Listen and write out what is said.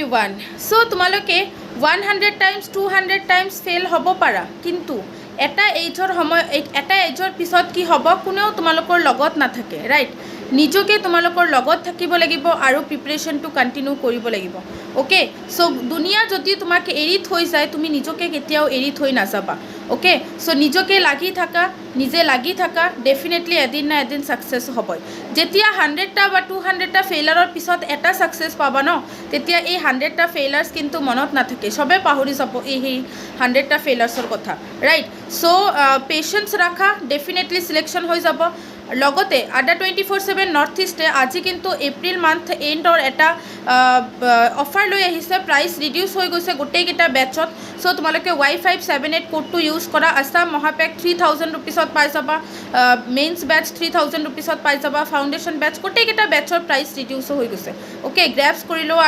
everyone so তোমালোকে 100 times 200 times fail হ'ব পাৰা কিন্তু এটা এজৰ পিছত কি হ'ব কোনেও তোমালোকৰ লগত নাথাকে ৰাইট নিজকে তোমালোকৰ লগত থাকিব লাগিব আৰু প্ৰিপাৰেশ্যনটো কণ্টিনিউ কৰিব লাগিব ওকে সো দুনিয়া যদি তোমাক এৰি থৈ যায় তুমি নিজকে কেতিয়াও এৰি থৈ নাযাবা ওকে সো নিজকে লাগি থাকা ডেফিনেটলি এদিন না এদিন সাকসেস হ'বই যেতিয়া 100টা বা 200টা ফেইলাৰৰ পিছত এটা সাকসেস পাবা ন তেতিয়া এই 100টা ফেইলাৰ্স কিন্তু মনত নাথাকে সবে পাহৰি যাব এই 100টা ফেইলাৰ্সৰ কথা ৰাইট সো পেশেন্স ৰাখা ডেফিনেটলি সিলেকশন হৈ যাব লগতে আড্ডা 24/7 নৰ্থ ইষ্টে আজি কিন্তু এপ্ৰিল মান্থ এণ্ডৰ এটা অফাৰ লৈ আহিছে প্ৰাইচ ৰিডিউচ হৈ গৈছে গোটেইকেইটা বেটছত সো তোমালোকে Y578 কোডটো ইউজ কৰা আসাম মহাপেক 3000 रुपीसত পাই যাবা মেইনছ বেটছ 3000 रुपीसত পাই যাবা ফাউণ্ডেশ্যন বেটছ গোটেইকেইটা বেটছৰ প্ৰাইচ ৰিডিউচ হৈ গৈছে ওকে গ্ৰেবছ কৰি লোৱা